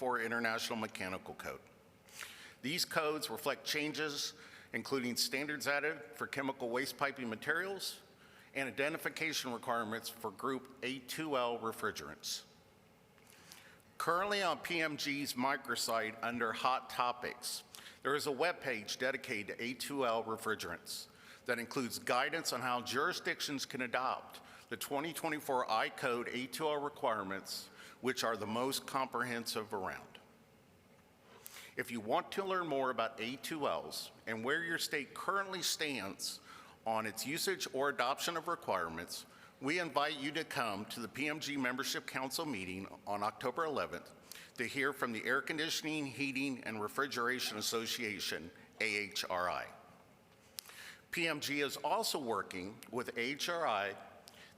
for International Mechanical Code. These codes reflect changes including standards added for chemical waste piping materials and identification requirements for Group A2L refrigerants. Currently on PMG's microsite under Hot Topics, there is a webpage dedicated to A2L refrigerants that includes guidance on how jurisdictions can adopt the 2024 I-Code A2L requirements, which are the most comprehensive around. If you want to learn more about A2Ls and where your state currently stands on its usage or adoption of requirements, we invite you to come to the PMG Membership Council meeting on October 11th to hear from the Air Conditioning, Heating, and Refrigeration Association, AHRI. PMG is also working with AHRI,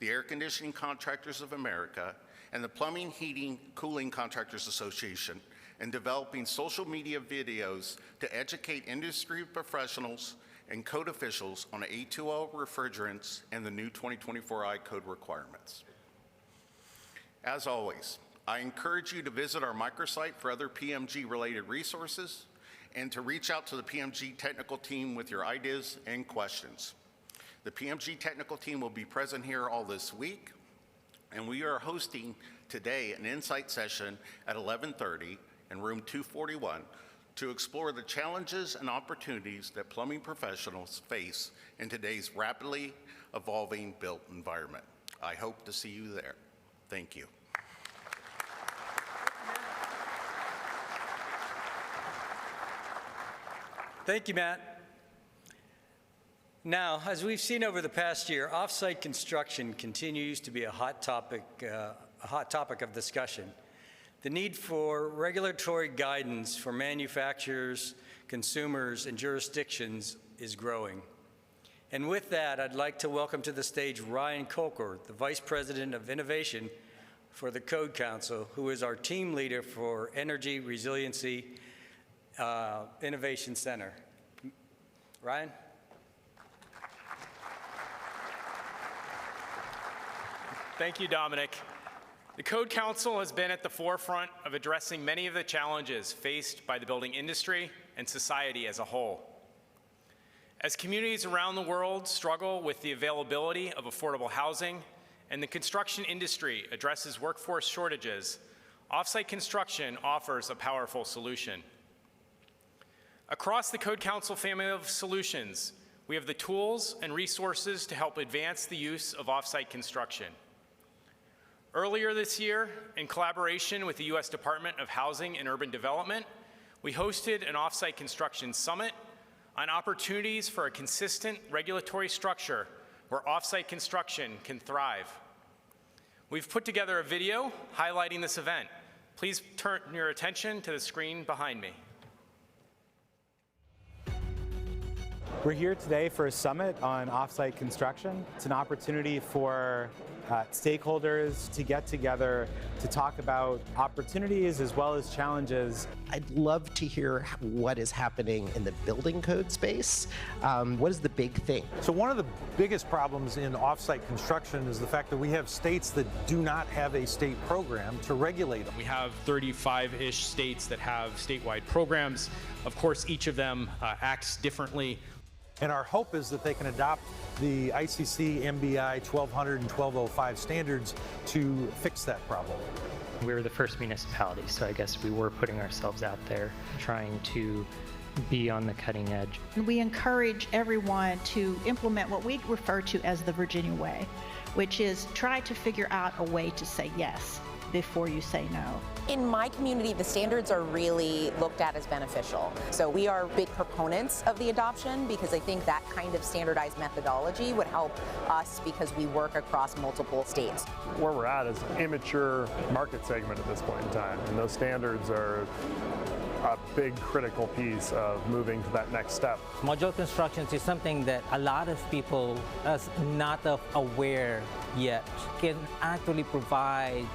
the Air Conditioning Contractors of America, and the Plumbing, Heating, Cooling Contractors Association in developing social media videos to educate industry professionals and code officials on A2L refrigerants and the new 2024 I-Code requirements. As always, I encourage you to visit our microsite for other PMG-related resources and to reach out to the PMG technical team with your ideas and questions. The PMG technical team will be present here all this week, and we are hosting today an insight session at 11:30 in room 241 to explore the challenges and opportunities that plumbing professionals face in today's rapidly evolving built environment. I hope to see you there. Thank you. Thank you, Matt. Now, as we've seen over the past year, off-site construction continues to be a hot topic of discussion. The need for regulatory guidance for manufacturers, consumers, and jurisdictions is growing. And with that, I'd like to welcome to the stage Ryan Kolker, the Vice President of Innovation for the Code Council, who is our team leader for Energy Resiliency Innovation Center. Ryan? Thank you, Dominic. The Code Council has been at the forefront of addressing many of the challenges faced by the building industry and society as a whole. As communities around the world struggle with the availability of affordable housing and the construction industry addresses workforce shortages, off-site construction offers a powerful solution. Across the Code Council family of solutions, we have the tools and resources to help advance the use of off-site construction. Earlier this year, in collaboration with the U.S. Department of Housing and Urban Development, we hosted an off-site construction summit on opportunities for a consistent regulatory structure where off-site construction can thrive. We've put together a video highlighting this event. Please turn your attention to the screen behind me. We're here today for a summit on off-site construction. It's an opportunity for stakeholders to get together to talk about opportunities as well as challenges. I'd love to hear what is happening in the building code space. What is the big thing? So one of the biggest problems in off-site construction is the fact that we have states that do not have a state program to regulate them. We have 35-ish states that have statewide programs. Of course, each of them acts differently. And our hope is that they can adopt the ICC MBI 1200 and 1205 standards to fix that problem. We were the first municipality, so I guess we were putting ourselves out there, trying to be on the cutting edge. We encourage everyone to implement what we refer to as the Virginia way, which is try to figure out a way to say yes before you say no. In my community, the standards are really looked at as beneficial. So we are big proponents of the adoption because I think that kind of standardized methodology would help us because we work across multiple states. Where we're at is an immature market segment at this point in time, and those standards are a big critical piece of moving to that next step. Modular construction is something that a lot of people are not aware yet can actually provide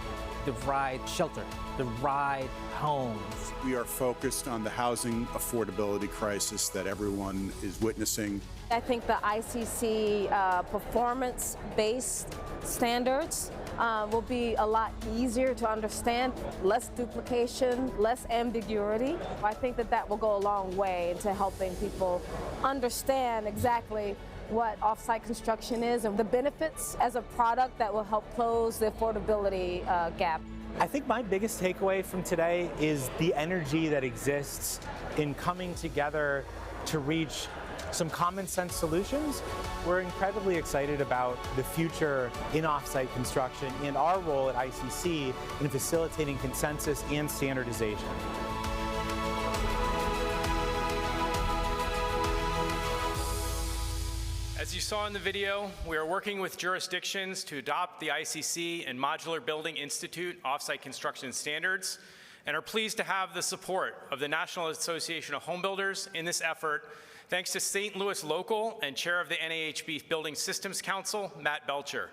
the right shelter, the right homes. We are focused on the housing affordability crisis that everyone is witnessing. I think the ICC performance-based standards will be a lot easier to understand, less duplication, less ambiguity. I think that will go a long way into helping people understand exactly what off-site construction is and the benefits as a product that will help close the affordability gap. I think my biggest takeaway from today is the energy that exists in coming together to reach some common sense solutions. We're incredibly excited about the future in off-site construction and our role at ICC in facilitating consensus and standardization. As you saw in the video, we are working with jurisdictions to adopt the ICC and Modular Building Institute offsite construction standards, and are pleased to have the support of the National Association of Home Builders in this effort, thanks to St. Louis Local and Chair of the NAHB Building Systems Council, Matt Belcher.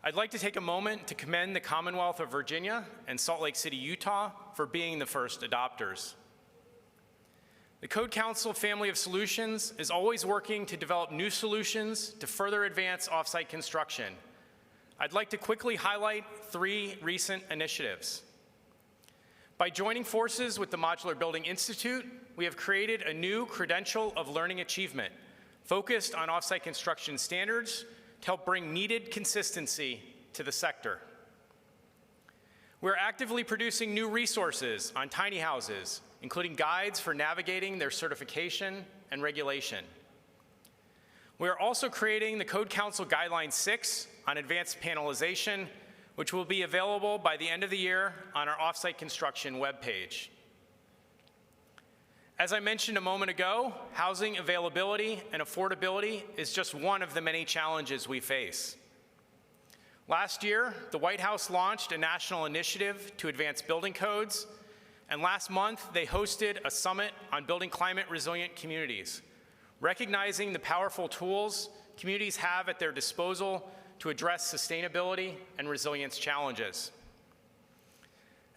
I'd like to take a moment to commend the Commonwealth of Virginia and Salt Lake City, Utah, for being the first adopters. The Code Council family of solutions is always working to develop new solutions to further advance off-site construction. I'd like to quickly highlight 3 recent initiatives. By joining forces with the Modular Building Institute, we have created a new credential of learning achievement focused on off-site construction standards to help bring needed consistency to the sector. We're actively producing new resources on tiny houses, including guides for navigating their certification and regulation. We are also creating the Code Council Guideline 6 on advanced panelization, which will be available by the end of the year on our off-site construction webpage. As I mentioned a moment ago, housing availability and affordability is just one of the many challenges we face. Last year, the White House launched a national initiative to advance building codes, and last month, they hosted a summit on building climate-resilient communities, recognizing the powerful tools communities have at their disposal to address sustainability and resilience challenges.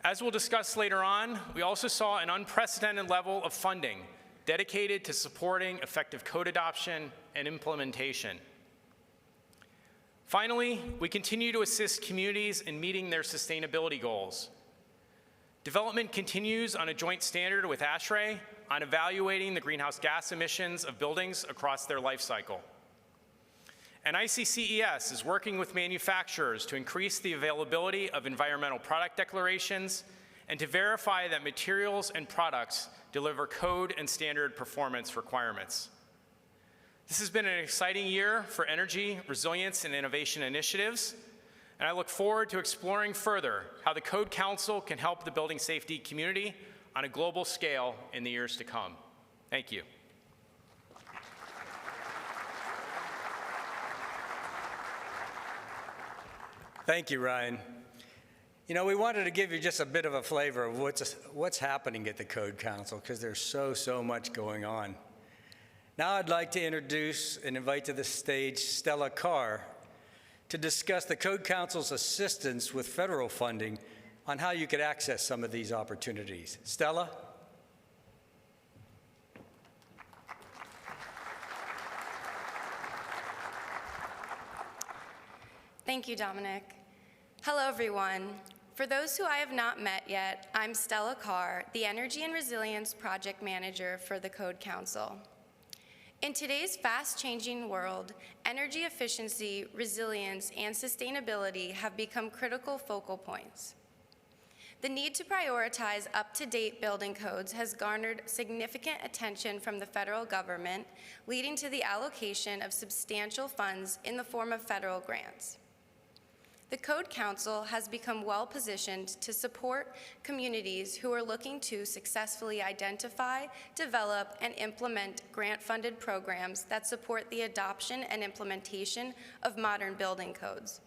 As we'll discuss later on, we also saw an unprecedented level of funding dedicated to supporting effective code adoption and implementation. Finally, we continue to assist communities in meeting their sustainability goals. Development continues on a joint standard with ASHRAE on evaluating the greenhouse gas emissions of buildings across their life cycle. And ICCES is working with manufacturers to increase the availability of environmental product declarations and to verify that materials and products deliver code and standard performance requirements. This has been an exciting year for energy, resilience, and innovation initiatives, and I look forward to exploring further how the Code Council can help the building safety community on a global scale in the years to come. Thank you. Thank you, Ryan. You know, we wanted to give you just a bit of a flavor of what's happening at the Code Council, because there's so much going on. Now I'd like to introduce and invite to the stage Stella Carr to discuss the Code Council's assistance with federal funding on how you could access some of these opportunities. Stella? Thank you, Dominic. Hello, everyone. For those who I have not met yet, I'm Stella Carr, the Energy and Resilience Project Manager for the Code Council. In today's fast-changing world, energy efficiency, resilience, and sustainability have become critical focal points. The need to prioritize up-to-date building codes has garnered significant attention from the federal government, leading to the allocation of substantial funds in the form of federal grants. The Code Council has become well-positioned to support communities who are looking to successfully identify, develop, and implement grant-funded programs that support the adoption and implementation of modern building codes.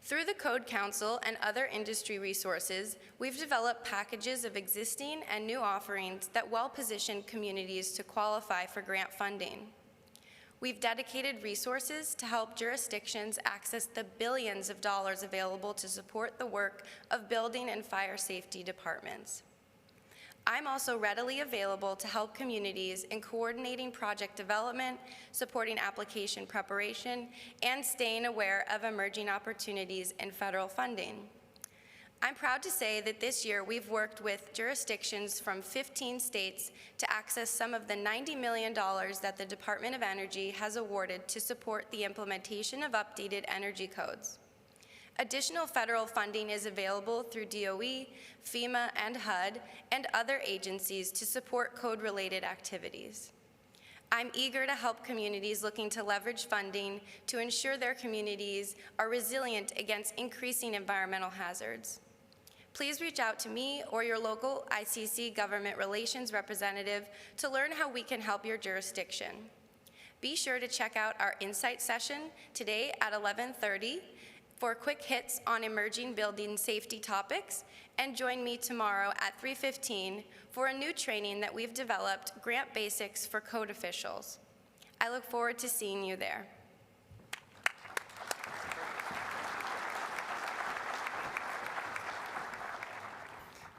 Through the Code Council and other industry resources, we've developed packages of existing and new offerings that well-position communities to qualify for grant funding. We've dedicated resources to help jurisdictions access the billions of dollars available to support the work of building and fire safety departments. I'm also readily available to help communities in coordinating project development, supporting application preparation, and staying aware of emerging opportunities in federal funding. I'm proud to say that this year we've worked with jurisdictions from 15 states to access some of the $90 million that the Department of Energy has awarded to support the implementation of updated energy codes. Additional federal funding is available through DOE, FEMA, and HUD, and other agencies to support code-related activities. I'm eager to help communities looking to leverage funding to ensure their communities are resilient against increasing environmental hazards. Please reach out to me or your local ICC Government Relations representative to learn how we can help your jurisdiction. Be sure to check out our Insight session today at 11:30 for quick hits on emerging building safety topics, and join me tomorrow at 3:15 for a new training that we've developed, Grant Basics for Code Officials. I look forward to seeing you there.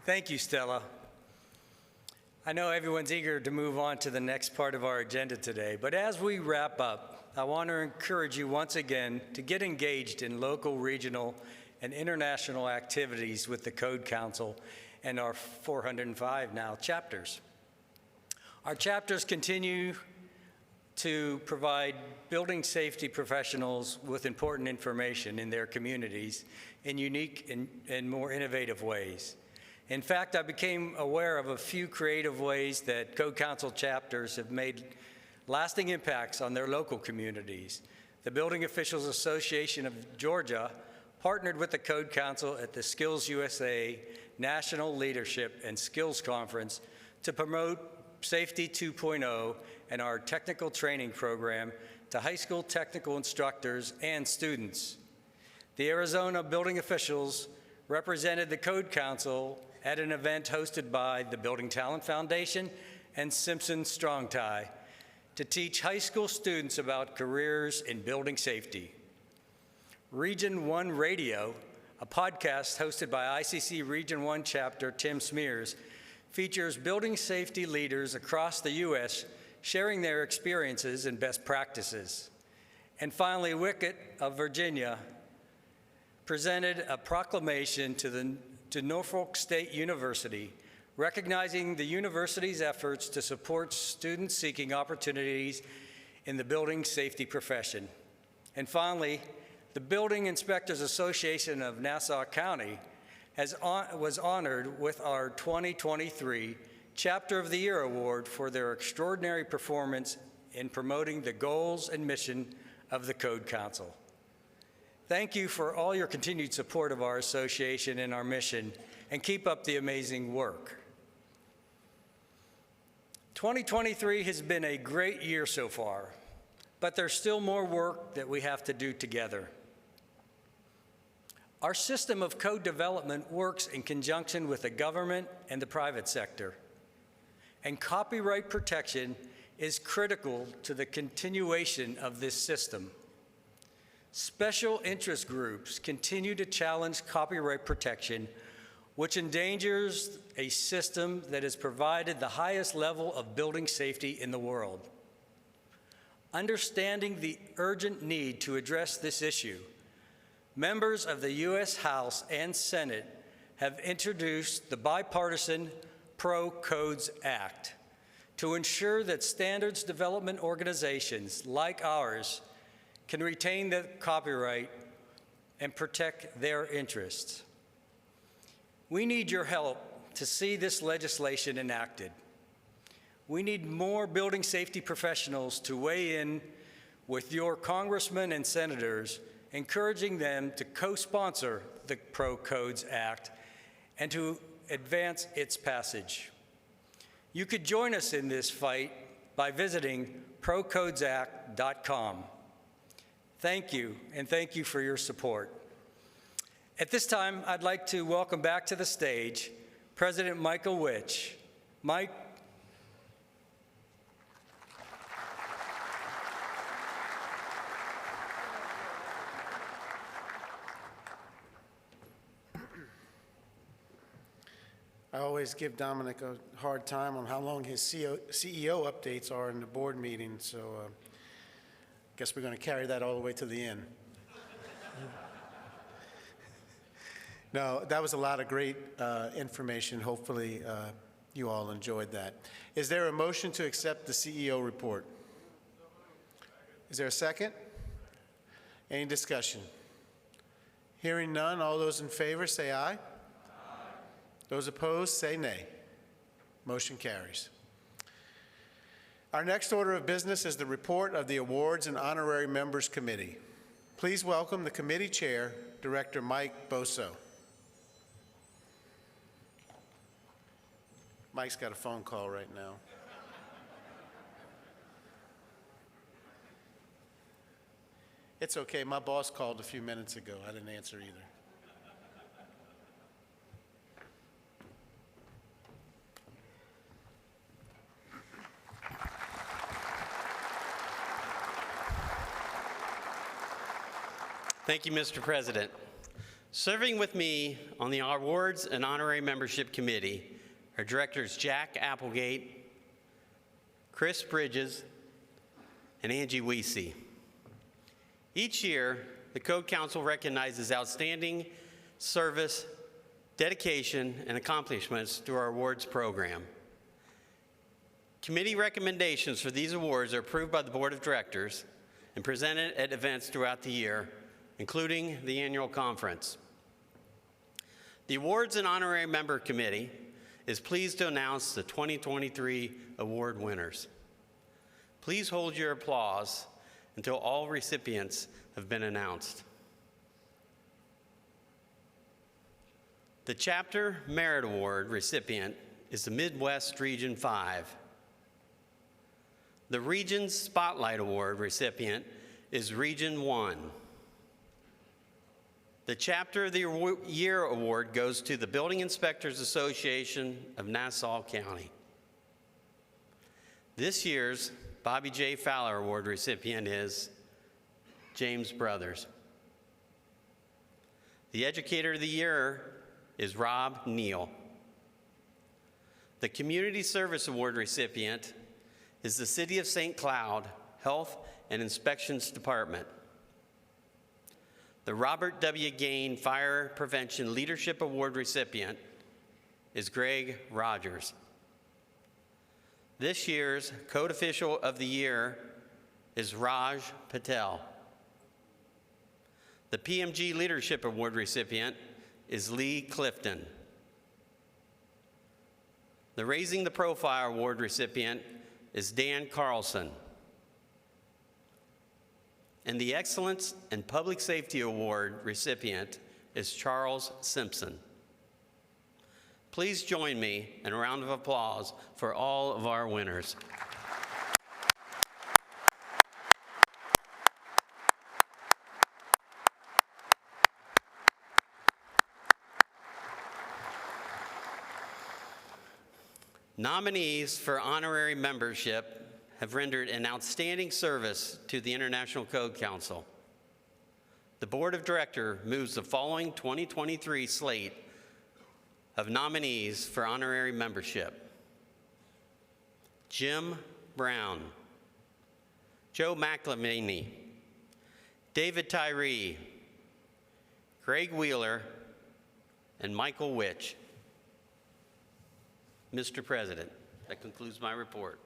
Thank you, Stella. I know everyone's eager to move on to the next part of our agenda today, but as we wrap up, I want to encourage you once again to get engaged in local, regional, and international activities with the Code Council and our 405 now chapters. Our chapters continue to provide building safety professionals with important information in their communities in unique and more innovative ways. In fact, I became aware of a few creative ways that Code Council chapters have made lasting impacts on their local communities. The Building Officials Association of Georgia partnered with the Code Council at the Skills USA National Leadership and Skills Conference to promote Safety 2.0 and our technical training program to high school technical instructors and students. The Arizona Building Officials represented the Code Council at an event hosted by the Building Talent Foundation and Simpson Strong Tie to teach high school students about careers in building safety. Region 1 Radio, a podcast hosted by ICC Region 1 chapter Tim Smears, features building safety leaders across the U.S. sharing their experiences and best practices. And finally, Wicket of Virginia presented a proclamation to Norfolk State University, recognizing the university's efforts to support students seeking opportunities in the building safety profession. And finally, the Building Inspectors Association of Nassau County was honored with our 2023 Chapter of the Year Award for their extraordinary performance in promoting the goals and mission of the Code Council. Thank you for all your continued support of our association and our mission, and keep up the amazing work. 2023 has been a great year so far, but there's still more work that we have to do together. Our system of code development works in conjunction with the government and the private sector, and copyright protection is critical to the continuation of this system. Special interest groups continue to challenge copyright protection, which endangers a system that has provided the highest level of building safety in the world. Understanding the urgent need to address this issue, members of the U.S. House and Senate have introduced the bipartisan Pro Codes Act to ensure that standards development organizations like ours can retain the copyright and protect their interests. We need your help to see this legislation enacted. We need more building safety professionals to weigh in with your congressmen and senators, encouraging them to co-sponsor the Pro Codes Act and to advance its passage. You could join us in this fight by visiting procodesact.com. Thank you, and thank you for your support. At this time, I'd like to welcome back to the stage President Michael Witch. Mike. always give Dominic a hard time on how long his CEO updates are in the board meeting, so guess we're going to carry that all the way to the end. No, that was a lot of great information. Hopefully, you all enjoyed that. Is there a motion to accept the CEO report? Is there a second? Any discussion? Hearing none, all those in favor say aye. Aye. Those opposed say nay. Motion carries. Our next order of business is the report of the Awards and Honorary Members Committee. Please welcome the committee chair, Director Mike Boso. Mike's got a phone call right now. It's okay, my boss called a few minutes ago. I didn't answer either. Thank you, Mr. President. Serving with me on the Awards and Honorary Membership Committee are Directors Jack Applegate, Chris Bridges, and Angie Weesey. Each year, the Code Council recognizes outstanding service, dedication, and accomplishments through our awards program. Committee recommendations for these awards are approved by the Board of Directors and presented at events throughout the year, including the annual conference. The Awards and Honorary Member Committee is pleased to announce the 2023 award winners. Please hold your applause until all recipients have been announced. The Chapter Merit Award recipient is the Midwest Region 5. The Region's Spotlight Award recipient is Region 1. The Chapter of the Year Award goes to the Building Inspectors Association of Nassau County. This year's Bobby J. Fowler Award recipient is James Brothers. The Educator of the Year is Rob Neal. The Community Service Award recipient is the City of St. Cloud Health and Inspections Department. The Robert W. Gain Fire Prevention Leadership Award recipient is Greg Rogers. This year's Code Official of the Year is Raj Patel. The PMG Leadership Award recipient is Lee Clifton. The Raising the Profile Award recipient is Dan Carlson. And the Excellence in Public Safety Award recipient is Charles Simpson. Please join me in a round of applause for all of our winners. Nominees for honorary membership have rendered an outstanding service to the International Code Council. The Board of Directors moves the following 2023 slate of nominees for honorary membership: Jim Brown, Joe McLeany, David Tyree, Greg Wheeler, and Michael Witch. Mr. President, that concludes my report.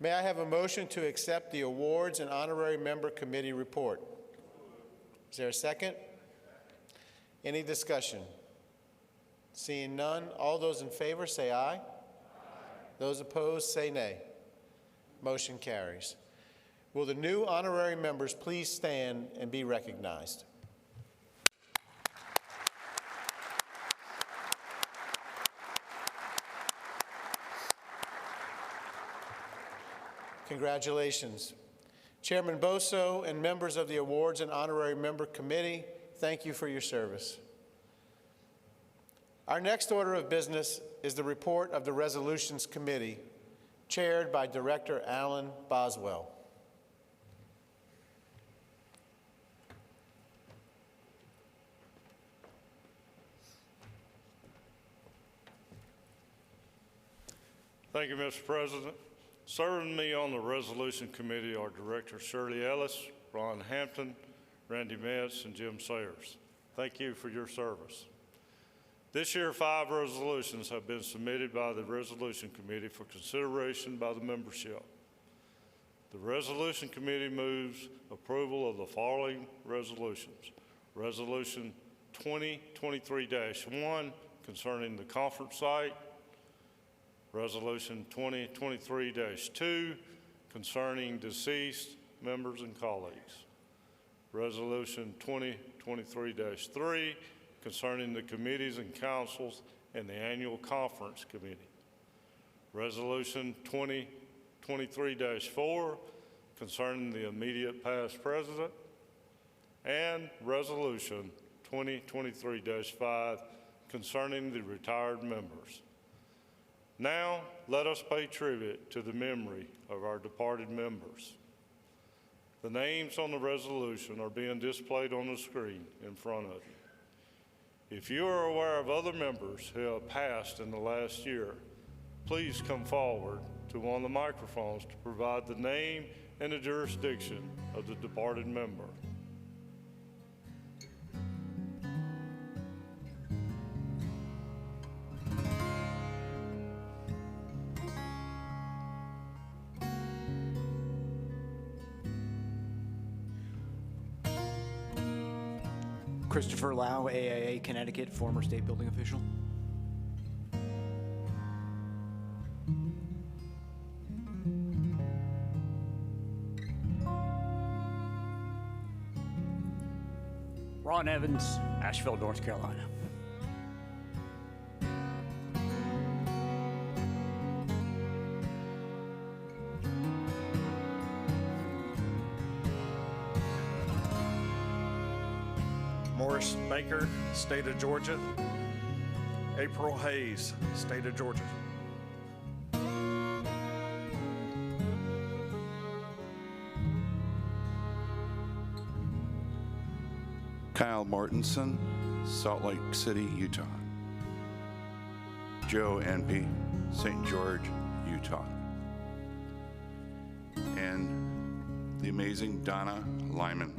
May I have a motion to accept the Awards and Honorary Member Committee report? Is there a second? Any discussion? Seeing none, all those in favor say aye. Aye. Those opposed say nay. Motion carries. Will the new honorary members please stand and be recognized? Congratulations. Chairman Boso and members of the Awards and Honorary Member Committee, thank you for your service. Our next order of business is the report of the Resolutions Committee, chaired by Director Alan Boswell. Thank you, Mr. President. Serving me on the resolution committee are Director Shirley Ellis, Ron Hampton, Randy Metz, and Jim Sayers. Thank you for your service. This year, 5 resolutions have been submitted by the Resolution Committee for consideration by the membership. The Resolution Committee moves approval of the following resolutions. Resolution 2023-1 concerning the conference site. Resolution 2023-2 concerning deceased members and colleagues. Resolution 2023-3 concerning the committees and councils and the annual conference committee. Resolution 2023-4 concerning the immediate past president. And Resolution 2023-5 concerning the retired members. Now, let us pay tribute to the memory of our departed members. The names on the resolution are being displayed on the screen in front of you. If you are aware of other members who have passed in the last year, please come forward to one of the microphones to provide the name and the jurisdiction of the departed member. Christopher Lau, AIA Connecticut, former state building official. Ron Evans, Asheville, North Carolina. Morris Baker, State of Georgia. April Hayes, State of Georgia. Kyle Martinson, Salt Lake City, Utah. Joe Enpe, St. George, Utah. And the amazing Donna Lyman,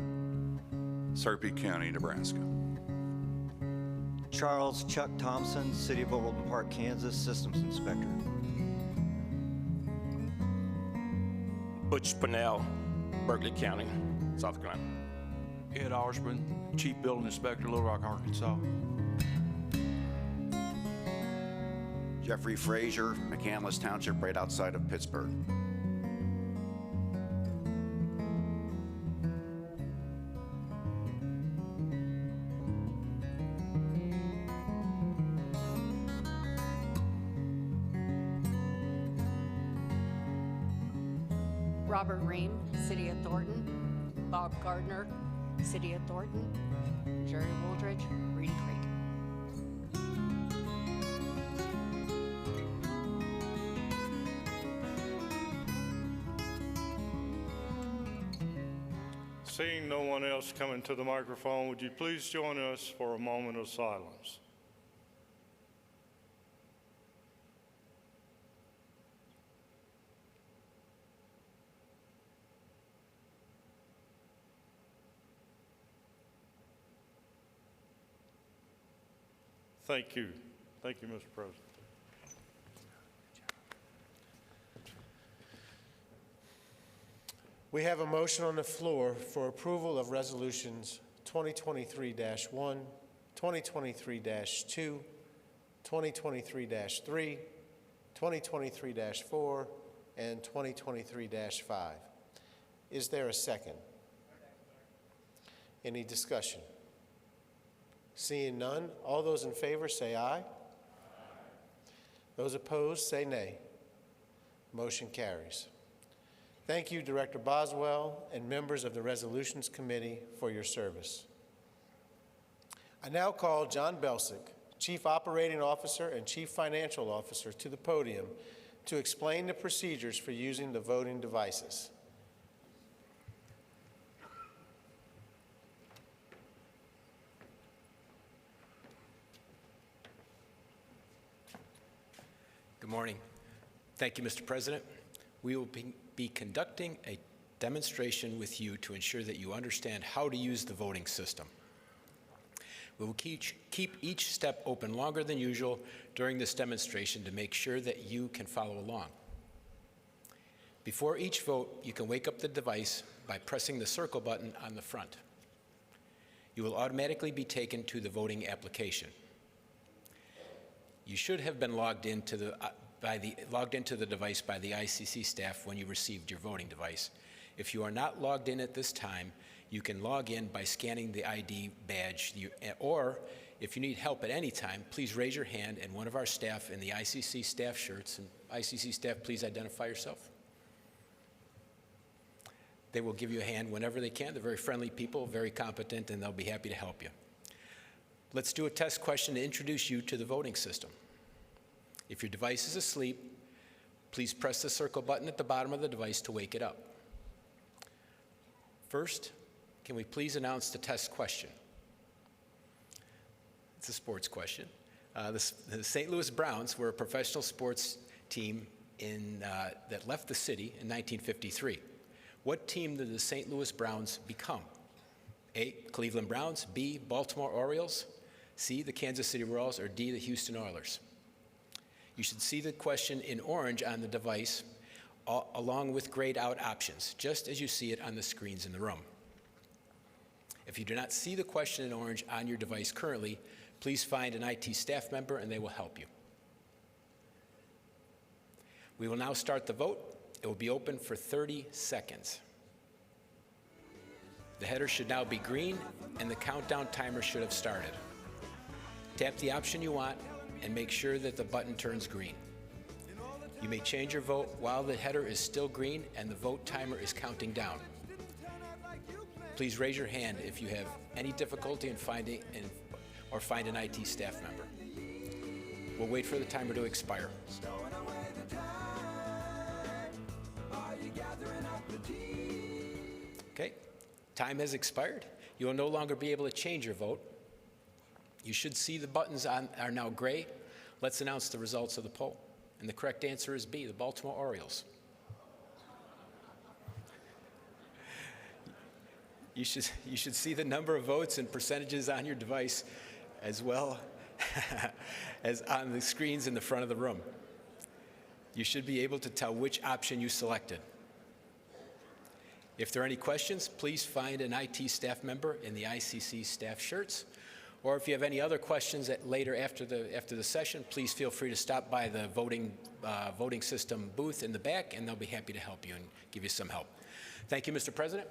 Sarpy County, Nebraska. Charles Chuck Thompson, City of Overland Park, Kansas, Systems Inspector. Butch Spinell, Berkeley County, South Carolina. Ed Orsman, Chief Building Inspector, Little Rock, Arkansas. Jeffrey Frazier, McCandless Township, right outside of Pittsburgh. Robert Ream, City of Thornton. Bob Gardner, City of Thornton. Jerry Wooldridge, Reedy Creek. Seeing no one else coming to the microphone, would you please join us for a moment of silence? Thank you. Thank you, Mr. President. We have a motion on the floor for approval of resolutions 2023-1, 2023-2, 2023-3, 2023-4, and 2023-5. Is there a second? Any discussion? Seeing none, all those in favor say aye. Those opposed say nay. Motion carries. Thank you, Director Boswell and members of the Resolutions Committee, for your service. I now call John Belsick, Chief Operating Officer and Chief Financial Officer, to the podium to explain the procedures for using the voting devices. Good morning. Thank you, Mr. President. We will be conducting a demonstration with you to ensure that you understand how to use the voting system. We will keep each step open longer than usual during this demonstration to make sure that you can follow along. Before each vote, you can wake up the device by pressing the circle button on the front. You will automatically be taken to the voting application. You should have been logged into the device by the ICC staff when you received your voting device. If you are not logged in at this time, you can log in by scanning the ID badge, or if you need help at any time, please raise your hand and one of our staff in the ICC staff shirts, and ICC staff, please identify yourself. They will give you a hand whenever they can. They're very friendly people, very competent, and they'll be happy to help you. Let's do a test question to introduce you to the voting system. If your device is asleep, please press the circle button at the bottom of the device to wake it up. First, can we please announce the test question? It's a sports question. The St. Louis Browns were a professional sports team that left the city in 1953. What team did the St. Louis Browns become? A, Cleveland Browns, B, Baltimore Orioles, C, the Kansas City Royals, or D, the Houston Oilers? You should see the question in orange on the device along with grayed out options, just as you see it on the screens in the room. If you do not see the question in orange on your device currently, please find an IT staff member and they will help you. We will now start the vote. It will be open for 30 seconds. The header should now be green and the countdown timer should have started. Tap the option you want and make sure that the button turns green. You may change your vote while the header is still green and the vote timer is counting down. Please raise your hand if you have any difficulty in finding or find an IT staff member. We'll wait for the timer to expire. Okay, time has expired. You will no longer be able to change your vote. You should see the buttons are now gray. Let's announce the results of the poll. And the correct answer is B, the Baltimore Orioles. You should see the number of votes and percentages on your device as well as on the screens in the front of the room. You should be able to tell which option you selected. If there are any questions, please find an IT staff member in the ICC staff shirts. Or if you have any other questions later after the session, please feel free to stop by the voting system booth in the back, and they'll be happy to help you and give you some help. Thank you, Mr. President.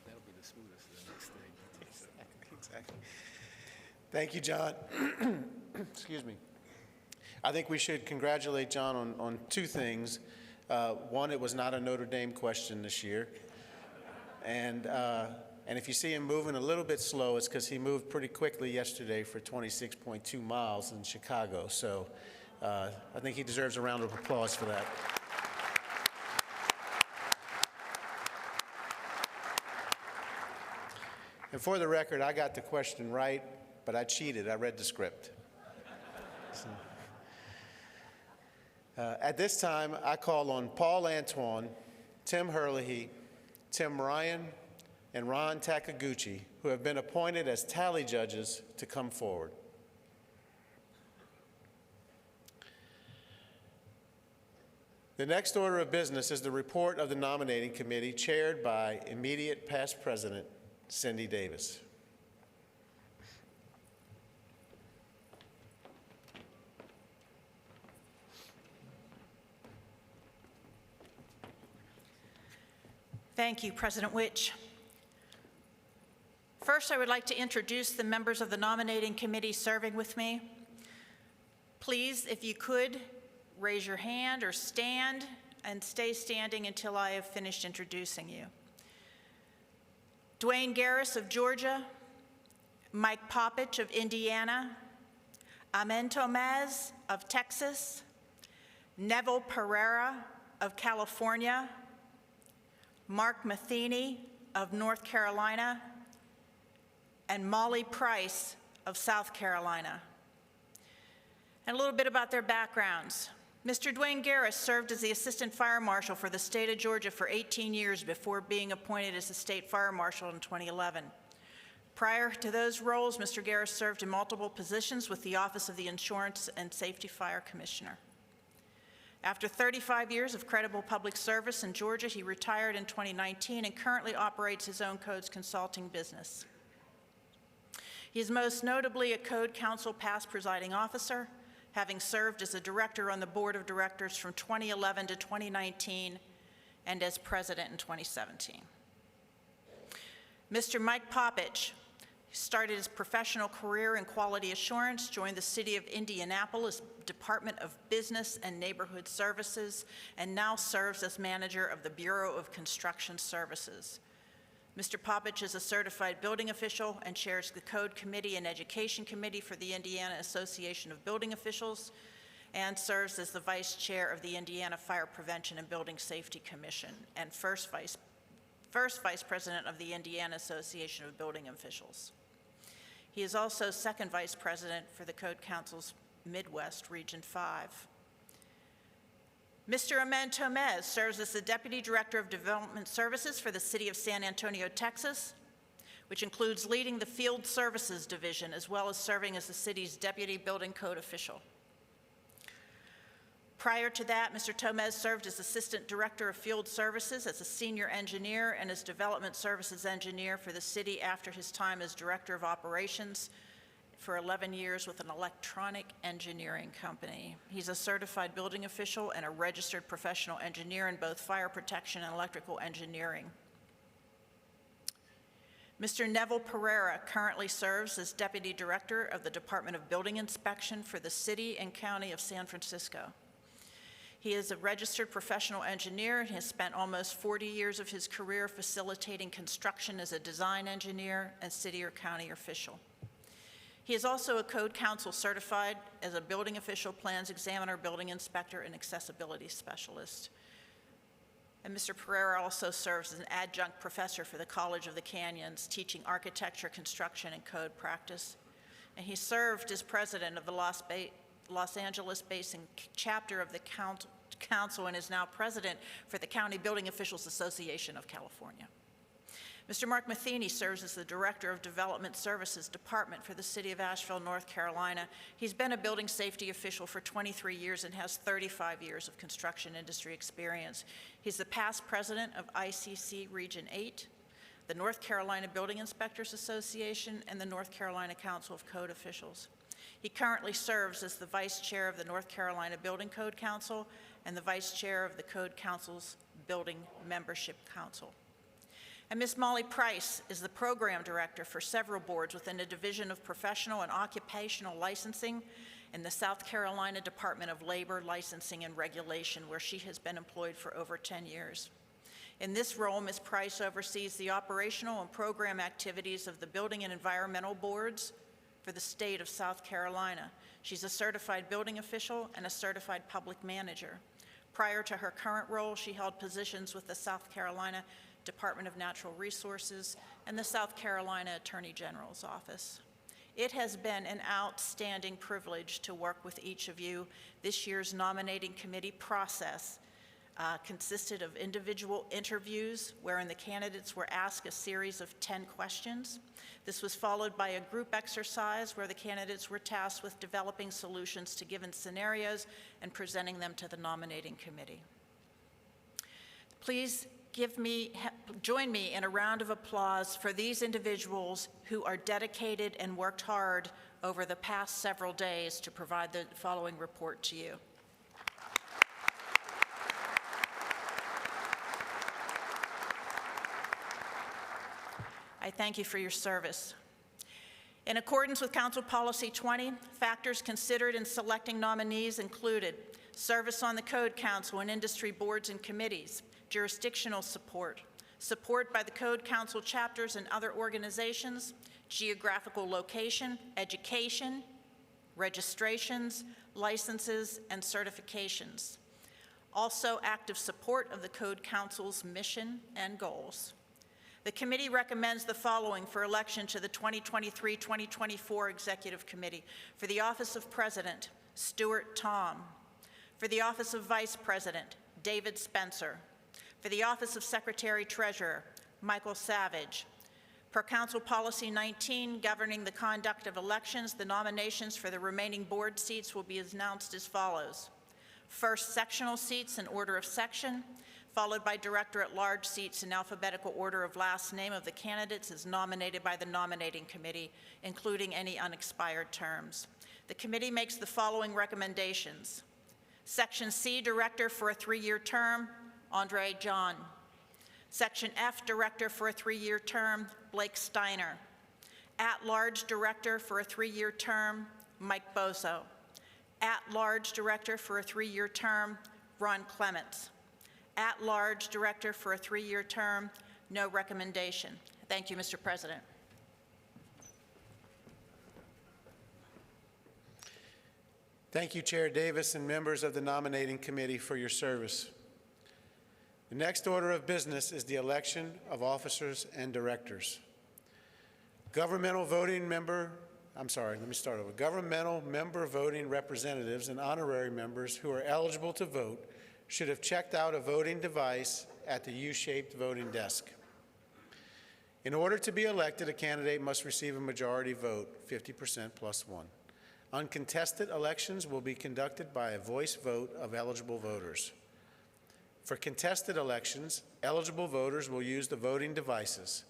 That'll be the smoothest of the next thing. Exactly. Thank you, John. Excuse me. I think we should congratulate John on two things. One, it was not a Notre Dame question this year. And if you see him moving a little bit slow, it's because he moved pretty quickly yesterday for 26.2 miles in Chicago. So I think he deserves a round of applause for that. And for the record, I got the question right, but I cheated. I read the script. At this time, I call on Paul Antoine, Tim Herlihy, Tim Ryan, and Ron Takaguchi, who have been appointed as tally judges, to come forward. The next order of business is the report of the nominating committee chaired by immediate past president Cindy Davis. Thank you, President Witch. First, I would like to introduce the members of the nominating committee serving with me. Please, if you could, raise your hand or stand and stay standing until I have finished introducing you. Dwayne Garris of Georgia, Mike Poppich of Indiana, Amen Tomaz of Texas, Neville Pereira of California, Mark Matheny of North Carolina, and Molly Price of South Carolina. And a little bit about their backgrounds. Mr. Dwayne Garris served as the Assistant Fire Marshal for the state of Georgia for 18 years before being appointed as the State Fire Marshal in 2011. Prior to those roles, Mr. Garris served in multiple positions with the Office of the Insurance and Safety Fire Commissioner. After 35 years of credible public service in Georgia, he retired in 2019 and currently operates his own codes consulting business. He is most notably a Code Council past presiding officer, having served as a director on the board of directors from 2011 to 2019 and as president in 2017. Mr. Mike Poppich started his professional career in quality assurance, joined the City of Indianapolis Department of Business and Neighborhood Services, and now serves as manager of the Bureau of Construction Services. Mr. Poppich is a certified building official and chairs the Code Committee and Education Committee for the Indiana Association of Building Officials and serves as the vice chair of the Indiana Fire Prevention and Building Safety Commission and first vice president of the Indiana Association of Building Officials. He is also second vice president for the Code Council's Midwest Region 5. Mr. Amen Tomez serves as the Deputy Director of Development Services for the City of San Antonio, Texas, which includes leading the Field Services Division as well as serving as the city's Deputy Building Code Official. Prior to that, Mr. Tomez served as Assistant Director of Field Services, as a Senior Engineer, and as Development Services Engineer for the city after his time as Director of Operations for 11 years with an electronic engineering company. He's a certified building official and a registered professional engineer in both fire protection and electrical engineering. Mr. Neville Pereira currently serves as Deputy Director of the Department of Building Inspection for the City and County of San Francisco. He is a registered professional engineer and has spent almost 40 years of his career facilitating construction as a design engineer and city or county official. He is also a Code Council certified as a building official, plans examiner, building inspector, and accessibility specialist. And Mr. Pereira also serves as an adjunct professor for the College of the Canyons, teaching architecture, construction, and code practice. And he served as president of the Los Angeles Basin chapter of the Council and is now president for the County Building Officials Association of California. Mr. Mark Matheny serves as the Director of Development Services Department for the City of Asheville, North Carolina. He's been a building safety official for 23 years and has 35 years of construction industry experience. He's the past president of ICC Region 8, the North Carolina Building Inspectors Association, and the North Carolina Council of Code Officials. He currently serves as the vice chair of the North Carolina Building Code Council and the vice chair of the Code Council's Building Membership Council. And Ms. Molly Price is the program director for several boards within the Division of Professional and Occupational Licensing in the South Carolina Department of Labor, Licensing, and Regulation, where she has been employed for over 10 years. In this role, Ms. Price oversees the operational and program activities of the building and environmental boards for the state of South Carolina. She's a certified building official and a certified public manager. Prior to her current role, she held positions with the South Carolina Department of Natural Resources and the South Carolina Attorney General's Office. It has been an outstanding privilege to work with each of you. This year's nominating committee process consisted of individual interviews wherein the candidates were asked a series of 10 questions. This was followed by a group exercise where the candidates were tasked with developing solutions to given scenarios and presenting them to the nominating committee. Please join me in a round of applause for these individuals who are dedicated and worked hard over the past several days to provide the following report to you. I thank you for your service. In accordance with Council Policy 20, factors considered in selecting nominees included service on the Code Council and industry boards and committees, jurisdictional support, support by the Code Council chapters and other organizations, geographical location, education, registrations, licenses, and certifications. Also, active support of the Code Council's mission and goals. The committee recommends the following for election to the 2023-2024 Executive Committee. For the office of President, Stuart Tom. For the office of Vice President, David Spencer. For the office of Secretary-Treasurer, Michael Savage. Per Council Policy 19, governing the conduct of elections, the nominations for the remaining board seats will be announced as follows. First, sectional seats in order of section, followed by Director-at-Large seats in alphabetical order of last name of the candidates as nominated by the nominating committee, including any unexpired terms. The committee makes the following recommendations. Section C, Director for a 3-year term, Andre John. Section F, Director for a 3-year term, Blake Steiner. At-Large Director for a 3-year term, Mike Bozo. At-Large Director for a 3-year term, Ron Clements. At-Large Director for a 3-year term, no recommendation. Thank you, Mr. President. Thank you, Chair Davis and members of the nominating committee for your service. The next order of business is the election of officers and directors. Governmental member voting representatives and honorary members who are eligible to vote should have checked out a voting device at the U-shaped voting desk. In order to be elected, a candidate must receive a majority vote, 50% plus 1. Uncontested elections will be conducted by a voice vote of eligible voters. For contested elections, eligible voters will use the voting devices.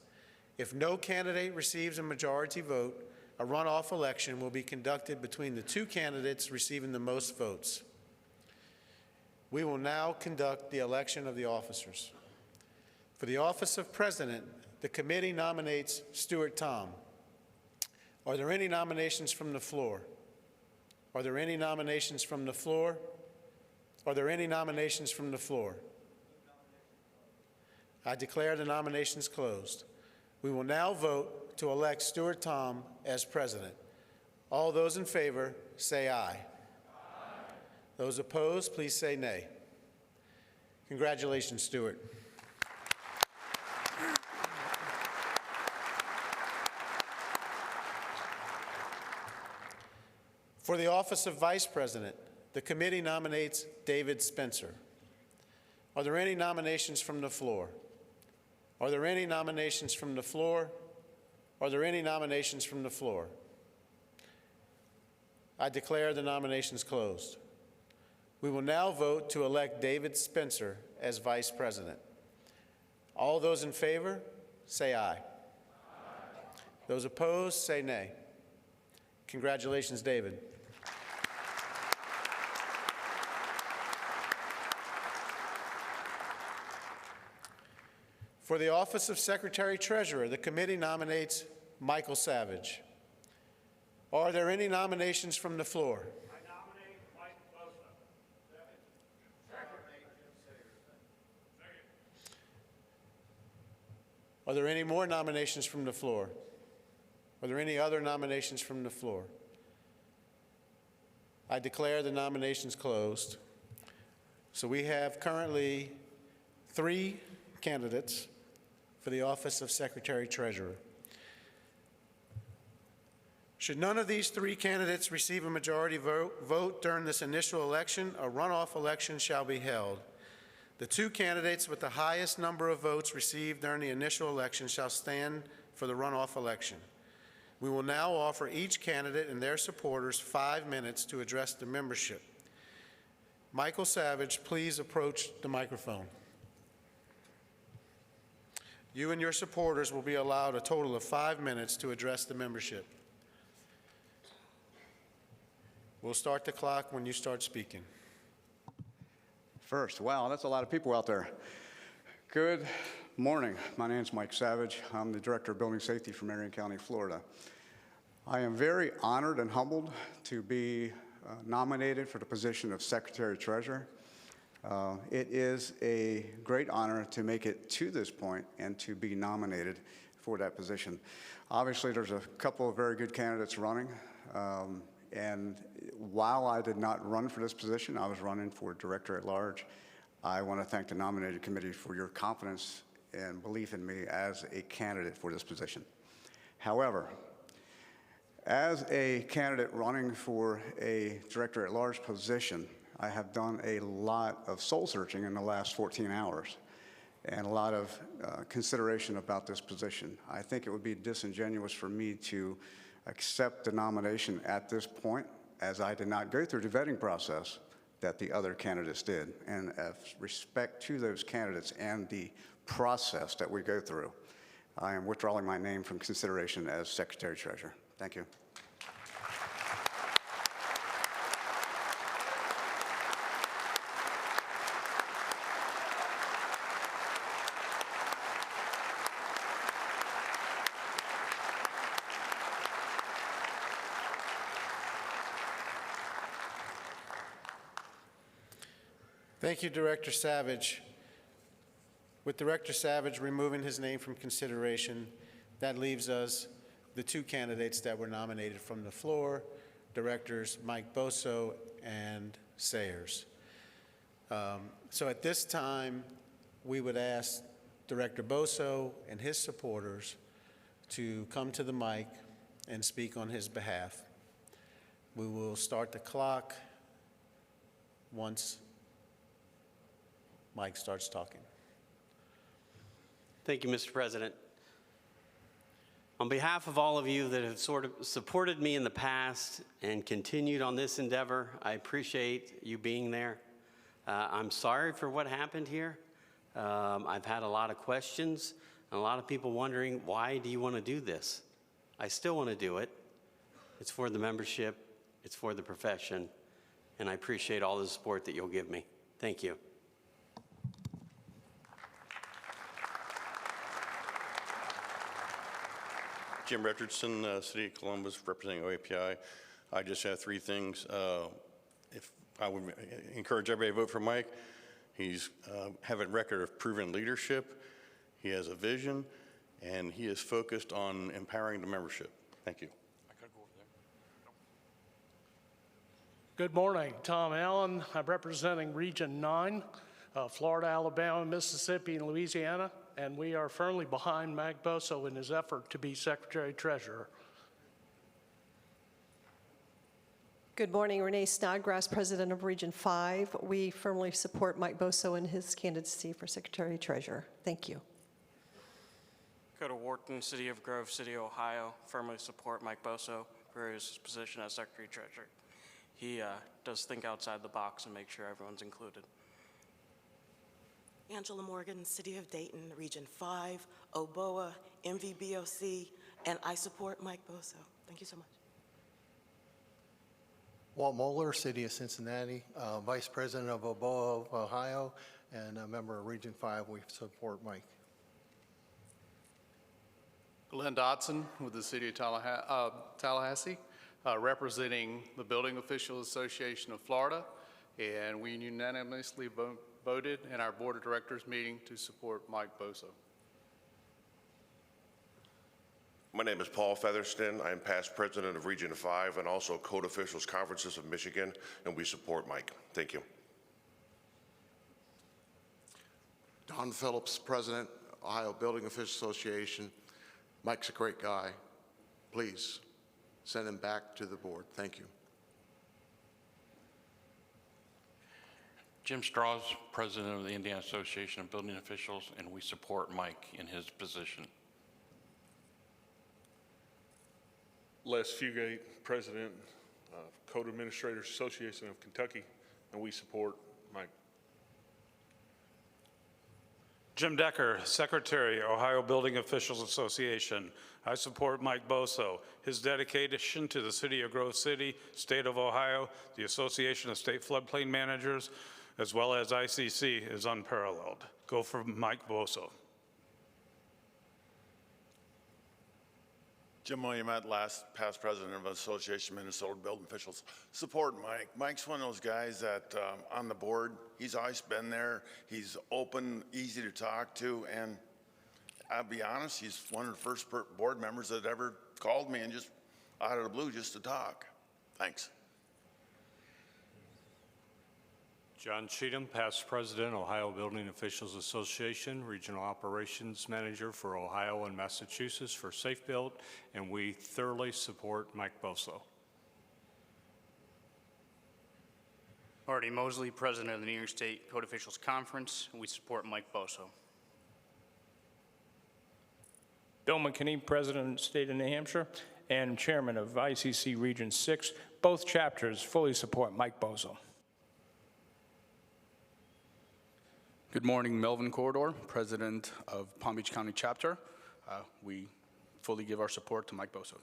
If no candidate receives a majority vote, a runoff election will be conducted between the 2 candidates receiving the most votes. We will now conduct the election of the officers. For the office of President, the committee nominates Stuart Tom. Are there any nominations from the floor? Are there any nominations from the floor? Are there any nominations from the floor? I declare the nominations closed. We will now vote to elect Stuart Tom as president. All those in favor, say aye. Those opposed, please say nay. Congratulations, Stuart. For the office of Vice President, the committee nominates David Spencer. Are there any nominations from the floor? Are there any nominations from the floor? Are there any nominations from the floor? I declare the nominations closed. We will now vote to elect David Spencer as Vice President. All those in favor, say aye. Those opposed, say nay. Congratulations, David. For the office of Secretary-Treasurer, the committee nominates Michael Savage. Are there any nominations from the floor? I nominate Mike Bozo. Are there any more nominations from the floor? Are there any other nominations from the floor? I declare the nominations closed. So we have currently 3 candidates for the office of Secretary-Treasurer. Should none of these 3 candidates receive a majority vote during this initial election, a runoff election shall be held. The 2 candidates with the highest number of votes received during the initial election shall stand for the runoff election. We will now offer each candidate and their supporters 5 minutes to address the membership. Michael Savage, please approach the microphone. You and your supporters will be allowed a total of 5 minutes to address the membership. We'll start the clock when you start speaking. First, wow, that's a lot of people out there. Good morning. My name is Mike Savage. I'm the Director of Building Safety for Marion County, Florida. I am very honored and humbled to be nominated for the position of Secretary-Treasurer. It is a great honor to make it to this point and to be nominated for that position. Obviously, there's a couple of very good candidates running, and while I did not run for this position, I was running for Director-at-Large. I want to thank the nominating committee for your confidence and belief in me as a candidate for this position. However, As a candidate running for a director-at-large position, I have done a lot of soul-searching in the last 14 hours and a lot of consideration about this position. I think it would be disingenuous for me to accept the nomination at this point, as I did not go through the vetting process that the other candidates did. And with respect to those candidates and the process that we go through, I am withdrawing my name from consideration as Secretary-Treasurer. Thank you. Thank you, Director Savage. With Director Savage removing his name from consideration, that leaves us the two candidates that were nominated from the floor, Directors Mike Boso and Sayers. So at this time, we would ask Director Boso and his supporters to come to the mic and speak on his behalf. We will start the clock once Mike starts talking. Thank you, Mr. President. On behalf of all of you that have sort of supported me in the past and continued on this endeavor, I appreciate you being there. I'm sorry for what happened here. I've had a lot of questions and a lot of people wondering, why do you want to do this? I still want to do it. It's for the membership, it's for the profession, and I appreciate all the support that you'll give me. Thank you. Jim Richardson, City of Columbus, representing OAPI. I just have three things. If I would encourage everybody to vote for Mike. He's have a record of proven leadership. He has a vision, and he is focused on empowering the membership. Thank you. Good morning, Tom Allen. I'm representing Region 9, Florida, Alabama, Mississippi, and Louisiana, and we are firmly behind Mike Boso in his effort to be Secretary-Treasurer. Good morning, Renee Snodgrass, President of Region 5. We firmly support Mike Boso in his candidacy for Secretary-Treasurer. Thank you. Dakota Wharton, City of Grove, City of Ohio, firmly support Mike Boso for his position as Secretary-Treasurer. He does think outside the box and make sure everyone's included. Angela Morgan, City of Dayton, Region 5, OBOA, MVBOC, and I support Mike Boso. Thank you so much. Walt Moeller, City of Cincinnati, Vice President of OBOA, Ohio, and a member of Region 5. We support Mike. Glenn Dotson with the City of Tallahassee, representing the Building Officials Association of Florida, and we unanimously voted in our Board of Directors meeting to support Mike Boso. My name is Paul Featherston. I am past president of Region 5 and also Code Officials Conferences of Michigan, and we support Mike. Thank you. Don Phillips, President, Ohio Building Officials Association. Mike's a great guy. Please send him back to the board. Thank you. Jim Strauss, President of the Indiana Association of Building Officials, and we support Mike in his position. Les Fugate, President of Code Administrators Association of Kentucky, and we support Mike. Jim Decker, Secretary, Ohio Building Officials Association. I support Mike Boso. His dedication to the City of Grove City, State of Ohio, the Association of State Floodplain Managers, as well as ICC is unparalleled. Go for Mike Boso. Jim Williamette, past president of Association of Minnesota Building Officials. Support Mike. Mike's one of those guys that on the board, he's always been there. He's open, easy to talk to, and I'll be honest, he's one of the first board members that ever called me and just out of the blue just to talk. Thanks. John Cheatham, past president, Ohio Building Officials Association, regional operations manager for Ohio and Massachusetts for Safe Build, and we thoroughly support Mike Boso. Artie Mosley, president of the New York State Code Officials Conference, and we support Mike Boso. Bill McKinney, president of the state of New Hampshire and chairman of ICC Region 6. Both chapters fully support Mike Boso. Good morning, Melvin Corridor, president of Palm Beach County Chapter. We fully give our support to Mike Boso.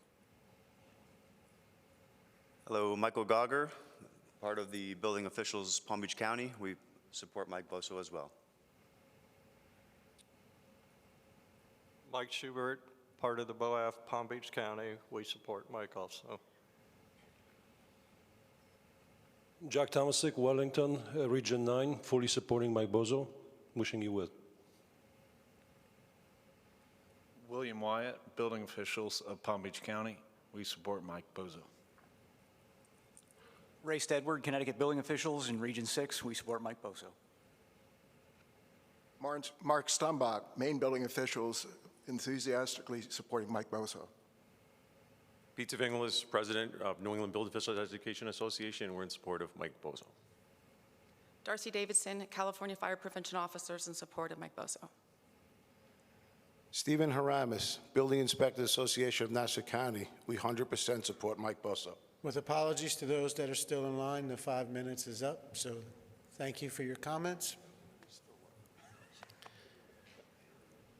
Hello, Michael Gauger, part of the Building Officials Palm Beach County. We support Mike Boso as well. Mike Schubert, part of the BOAF Palm Beach County. We support Mike also. Jack Tomasic, Wellington, Region 9, fully supporting Mike Boso. Wishing you well. William Wyatt, Building Officials of Palm Beach County. We support Mike Boso. Ray Stedward, Connecticut Building Officials in Region 6. We support Mike Boso. Mark Stumbach, Maine Building Officials, enthusiastically supporting Mike Boso. Peter Vinglis, president of New England Building Officials Education Association. We're in support of Mike Boso. Darcy Davidson, California Fire Prevention Officers, in support of Mike Boso. Stephen Haramis, Building Inspectors Association of Nassau County. We 100% support Mike Boso. With apologies to those that are still in line, the 5 minutes is up, so thank you for your comments.